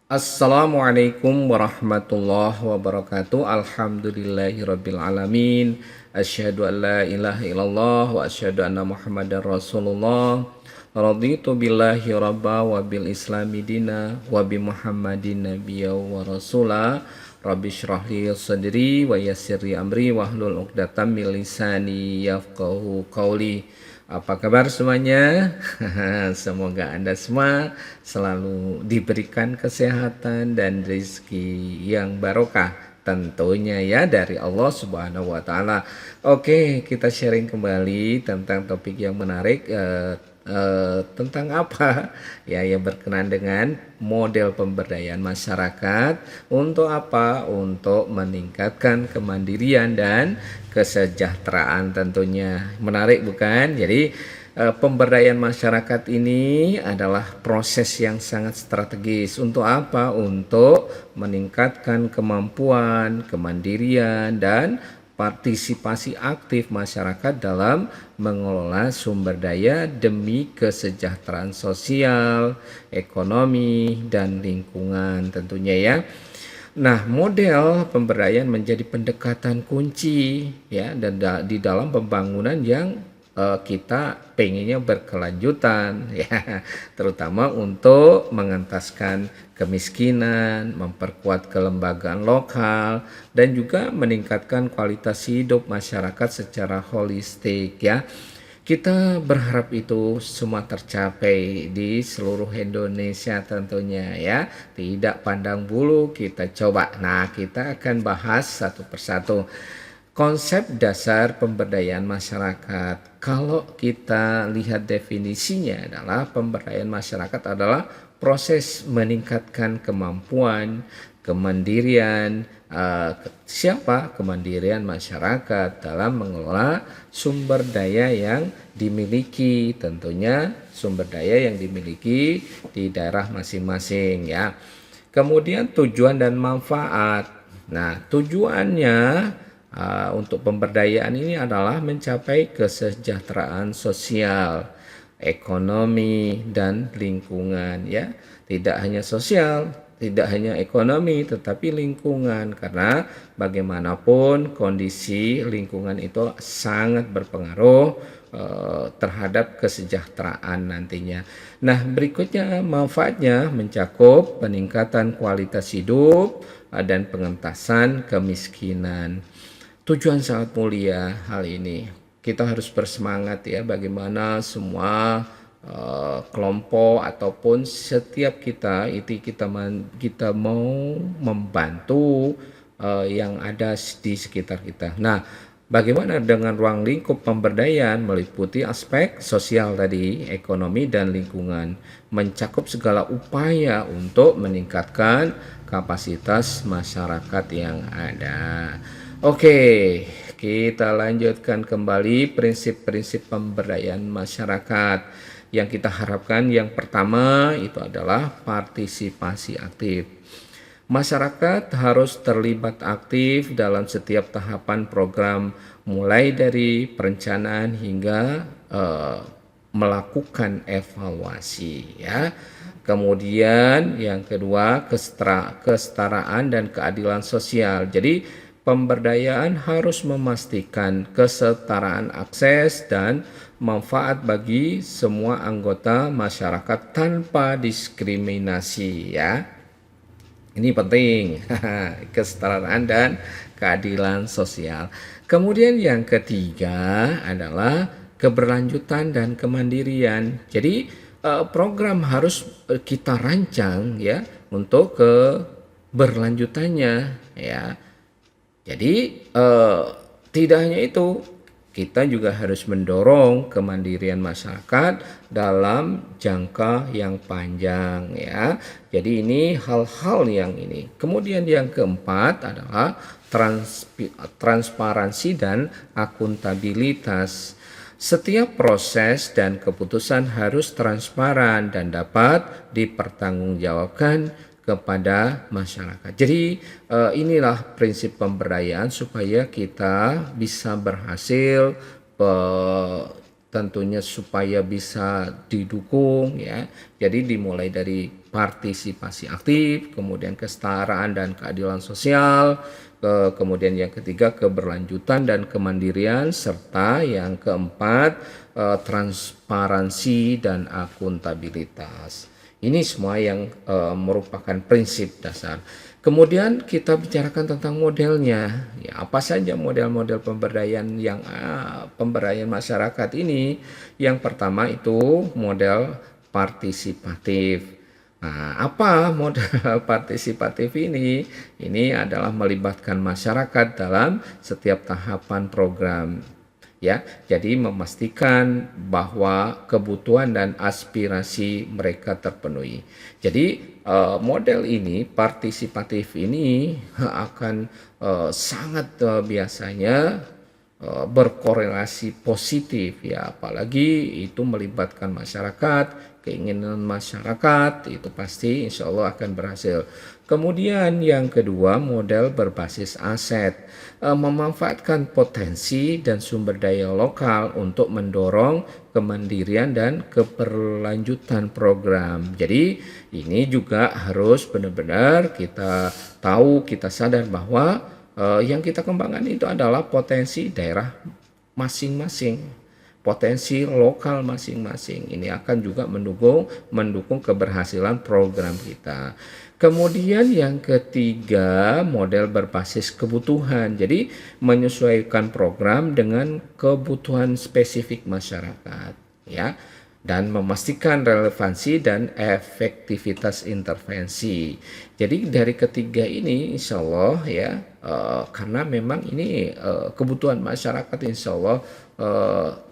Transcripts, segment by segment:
Assalamualaikum warahmatullahi wabarakatuh. Alhamdulillahirabbil alamin. Asyhadu an la ilaha illallah wa asyhadu anna Muhammadar Rasulullah. Raditu billahi rabba wa bil islami dina wa bi Muhammadin nabiyya wa rasula. Rabbi shrah li sadri wa yassir li amri wahlul 'uqdatam min lisani yafqahu qawli. Apa kabar semuanya? Semoga Anda semua selalu diberikan kesehatan dan rezeki yang barokah tentunya ya dari Allah Subhanahu wa taala. Oke, kita sharing kembali tentang topik yang menarik tentang apa ya yang berkenaan dengan model pemberdayaan masyarakat untuk apa? Untuk meningkatkan kemandirian dan kesejahteraan tentunya. Menarik bukan? Jadi pemberdayaan masyarakat ini adalah proses yang sangat strategis untuk apa? Untuk meningkatkan kemampuan, kemandirian dan partisipasi aktif masyarakat dalam mengelola sumber daya demi kesejahteraan sosial, ekonomi, dan lingkungan tentunya ya. Nah, model pemberdayaan menjadi pendekatan kunci ya dan di dalam pembangunan yang kita pengennya berkelanjutan ya, terutama untuk mengentaskan kemiskinan, memperkuat kelembagaan lokal dan juga meningkatkan kualitas hidup masyarakat secara holistik ya. Kita berharap itu semua tercapai di seluruh Indonesia tentunya ya. Tidak pandang bulu, kita coba. Nah, kita akan bahas satu persatu. Konsep dasar pemberdayaan masyarakat. Kalau kita lihat definisinya adalah pemberdayaan masyarakat adalah proses meningkatkan kemampuan, kemandirian, kemandirian masyarakat dalam mengelola sumber daya yang dimiliki, tentunya sumber daya yang dimiliki di daerah masing-masing ya. Kemudian tujuan dan manfaat. Nah, tujuannya untuk pemberdayaan ini adalah mencapai kesejahteraan sosial, ekonomi, dan lingkungan ya. Tidak hanya sosial, tidak hanya ekonomi, tetapi lingkungan, karena bagaimanapun kondisi lingkungan itu sangat berpengaruh terhadap kesejahteraan nantinya. Nah, berikutnya manfaatnya mencakup peningkatan kualitas hidup dan pengentasan kemiskinan. Tujuan sangat mulia hal ini. Kita harus bersemangat ya, bagaimana semua kelompok ataupun setiap kita itu kita mau membantu yang ada di sekitar kita. Nah, bagaimana dengan ruang lingkup pemberdayaan meliputi aspek sosial tadi, ekonomi dan lingkungan, mencakup segala upaya untuk meningkatkan kapasitas masyarakat yang ada. Oke, kita lanjutkan kembali prinsip-prinsip pemberdayaan masyarakat. Yang kita harapkan yang pertama itu adalah partisipasi aktif. Masyarakat harus terlibat aktif dalam setiap tahapan program, mulai dari perencanaan hingga melakukan evaluasi ya. Kemudian yang kedua, kesetaraan dan keadilan sosial. Jadi pemberdayaan harus memastikan kesetaraan akses dan manfaat bagi semua anggota masyarakat tanpa diskriminasi ya. Ini penting, kesetaraan dan keadilan sosial. Kemudian yang ketiga adalah keberlanjutan dan kemandirian. Jadi program harus kita rancang ya untuk keberlanjutannya ya. Jadi tidak hanya itu, kita juga harus mendorong kemandirian masyarakat dalam jangka yang panjang ya. Jadi ini hal-hal yang ini. Kemudian yang keempat adalah transparansi dan akuntabilitas. Setiap proses dan keputusan harus transparan dan dapat dipertanggungjawabkan kepada masyarakat. Jadi inilah prinsip pemberdayaan supaya kita bisa berhasil tentunya supaya bisa didukung ya. Jadi dimulai dari partisipasi aktif, kemudian kesetaraan dan keadilan sosial, kemudian yang ketiga keberlanjutan dan kemandirian, serta yang keempat transparansi dan akuntabilitas. Ini semua yang merupakan prinsip dasar. Kemudian kita bicarakan tentang modelnya. Ya, apa saja model-model pemberdayaan masyarakat ini? Yang pertama itu model partisipatif. Nah, apa model partisipatif ini? Ini adalah melibatkan masyarakat dalam setiap tahapan program. Ya, jadi memastikan bahwa kebutuhan dan aspirasi mereka terpenuhi. Jadi model ini partisipatif ini akan sangat biasanya berkorelasi positif ya, apalagi itu melibatkan masyarakat, keinginan masyarakat itu pasti insya Allah akan berhasil. Kemudian yang kedua model berbasis aset, memanfaatkan potensi dan sumber daya lokal untuk mendorong kemandirian dan keberlanjutan program. Jadi ini juga harus benar-benar kita tahu, kita sadar bahwa yang kita kembangkan itu adalah potensi daerah masing-masing, potensi lokal masing-masing. Ini akan juga mendukung keberhasilan program kita. Kemudian yang ketiga model berbasis kebutuhan. Jadi menyesuaikan program dengan kebutuhan spesifik masyarakat ya, dan memastikan relevansi dan efektivitas intervensi. Jadi dari ketiga ini insya Allah ya, karena memang ini kebutuhan masyarakat, insya Allah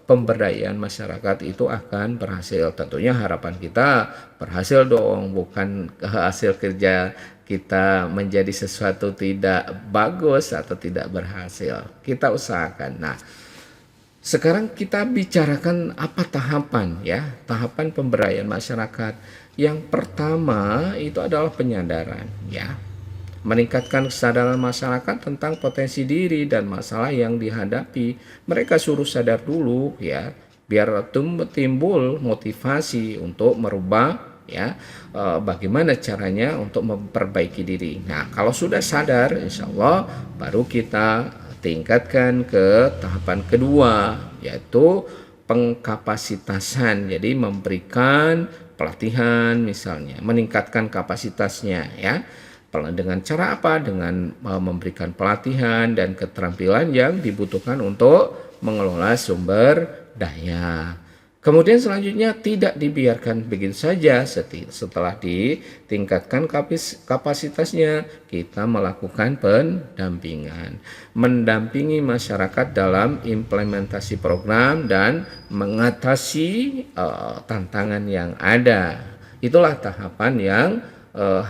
pemberdayaan masyarakat itu akan berhasil. Tentunya harapan kita berhasil dong, bukan hasil kerja kita menjadi sesuatu tidak bagus atau tidak berhasil. Kita usahakan. Nah, sekarang kita bicarakan apa tahapan ya, tahapan pemberdayaan masyarakat. Yang pertama itu adalah penyadaran ya, meningkatkan kesadaran masyarakat tentang potensi diri dan masalah yang dihadapi. Mereka suruh sadar dulu ya, biar timbul motivasi untuk merubah ya, bagaimana caranya untuk memperbaiki diri. Nah, kalau sudah sadar insya Allah baru kita tingkatkan ke tahapan kedua, yaitu pengkapasitasan. Jadi memberikan pelatihan misalnya, meningkatkan kapasitasnya ya. Dengan cara apa? Dengan memberikan pelatihan dan keterampilan yang dibutuhkan untuk mengelola sumber daya. Kemudian selanjutnya tidak dibiarkan begitu saja. Setelah ditingkatkan kapasitasnya, kita melakukan pendampingan, mendampingi masyarakat dalam implementasi program dan mengatasi tantangan yang ada. Itulah tahapan yang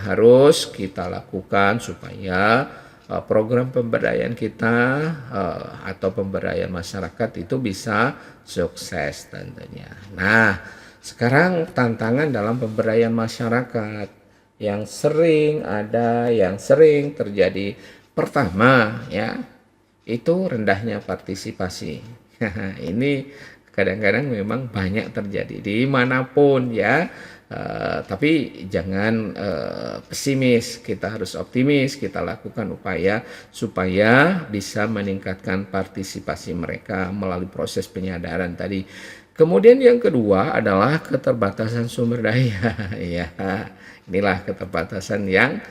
harus kita lakukan supaya program pemberdayaan kita atau pemberdayaan masyarakat itu bisa sukses tentunya. Nah, sekarang tantangan dalam pemberdayaan masyarakat yang sering terjadi. Pertama ya, itu rendahnya partisipasi. Ini kadang-kadang memang banyak terjadi dimanapun ya. Tapi jangan pesimis, kita harus optimis, kita lakukan upaya supaya bisa meningkatkan partisipasi mereka melalui proses penyadaran tadi. Kemudian yang kedua adalah keterbatasan sumber daya. Ya, inilah keterbatasan yang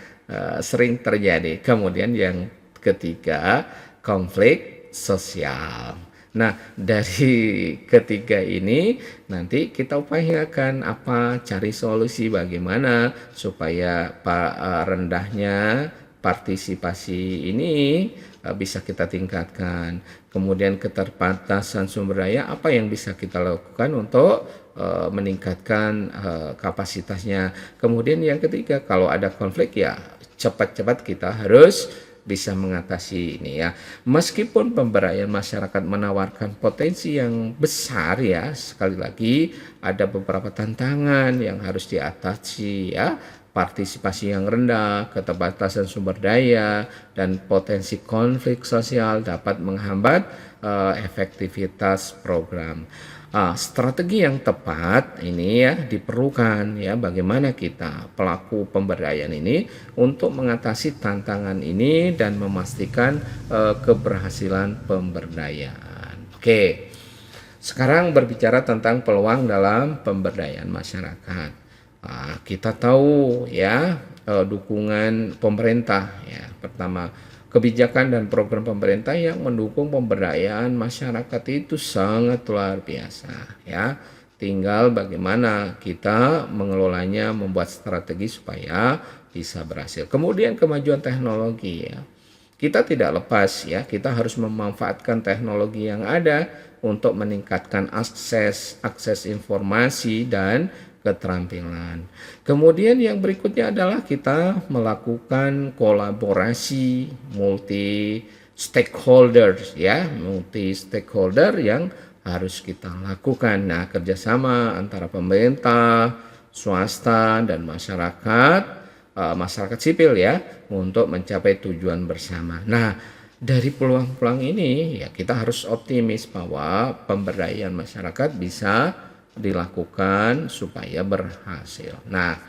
sering terjadi. Kemudian yang ketiga, konflik sosial. Nah, dari ketiga ini nanti kita upayakan cari solusi bagaimana supaya rendahnya partisipasi ini bisa kita tingkatkan. Kemudian keterbatasan sumber daya, apa yang bisa kita lakukan untuk meningkatkan kapasitasnya. Kemudian yang ketiga, kalau ada konflik ya cepat-cepat kita harus bisa mengatasi ini ya. Meskipun pemberdayaan masyarakat menawarkan potensi yang besar ya, sekali lagi ada beberapa tantangan yang harus diatasi ya. partisipasi yang rendah, keterbatasan sumber daya, dan potensi konflik sosial dapat menghambat efektivitas program. Strategi yang tepat ini ya diperlukan ya, bagaimana kita pelaku pemberdayaan ini untuk mengatasi tantangan ini dan memastikan keberhasilan pemberdayaan. Oke, sekarang berbicara tentang peluang dalam pemberdayaan masyarakat. Kita tahu ya, dukungan pemerintah ya. Pertama, kebijakan dan program pemerintah yang mendukung pemberdayaan masyarakat itu sangat luar biasa ya. Tinggal bagaimana kita mengelolanya, membuat strategi supaya bisa berhasil. Kemudian kemajuan teknologi ya. Kita tidak lepas ya, kita harus memanfaatkan teknologi yang ada untuk meningkatkan akses informasi dan keterampilan. Kemudian yang berikutnya adalah kita melakukan kolaborasi multi stakeholders ya, multi stakeholder yang harus kita lakukan. Nah, kerjasama antara pemerintah, swasta, dan masyarakat sipil ya, untuk mencapai tujuan bersama. Nah, dari peluang-peluang ini ya kita harus optimis bahwa pemberdayaan masyarakat bisa dilakukan supaya berhasil. Nah,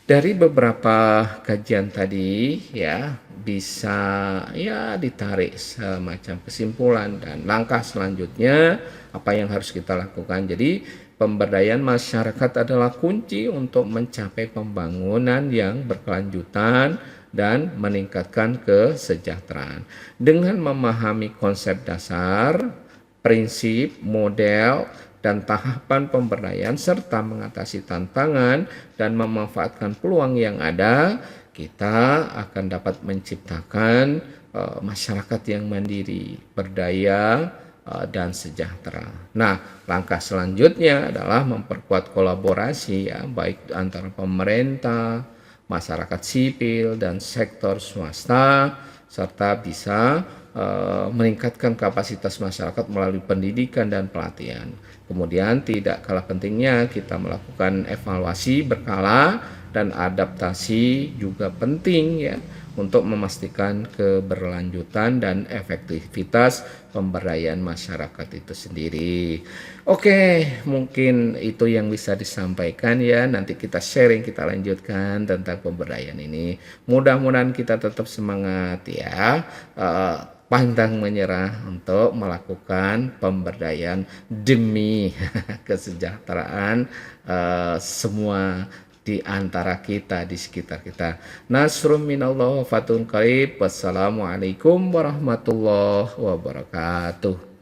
dari beberapa kajian tadi ya bisa ya ditarik semacam kesimpulan dan langkah selanjutnya apa yang harus kita lakukan. Jadi pemberdayaan masyarakat adalah kunci untuk mencapai pembangunan yang berkelanjutan dan meningkatkan kesejahteraan. Dengan memahami konsep dasar, prinsip, model, dan tahapan pemberdayaan serta mengatasi tantangan dan memanfaatkan peluang yang ada, kita akan dapat menciptakan masyarakat yang mandiri, berdaya, dan sejahtera. Nah, langkah selanjutnya adalah memperkuat kolaborasi ya, baik antara pemerintah, masyarakat sipil, dan sektor swasta, serta bisa meningkatkan kapasitas masyarakat melalui pendidikan dan pelatihan. Kemudian tidak kalah pentingnya kita melakukan evaluasi berkala dan adaptasi juga penting ya, untuk memastikan keberlanjutan dan efektivitas pemberdayaan masyarakat itu sendiri. Oke, mungkin itu yang bisa disampaikan ya. Nanti kita sharing, kita lanjutkan tentang pemberdayaan ini. Mudah-mudahan kita tetap semangat ya, pantang menyerah untuk melakukan pemberdayaan demi kesejahteraan semua di antara kita, di sekitar kita. Nasrum minallah wa fatun qarib. Wassalamualaikum warahmatullahi wabarakatuh.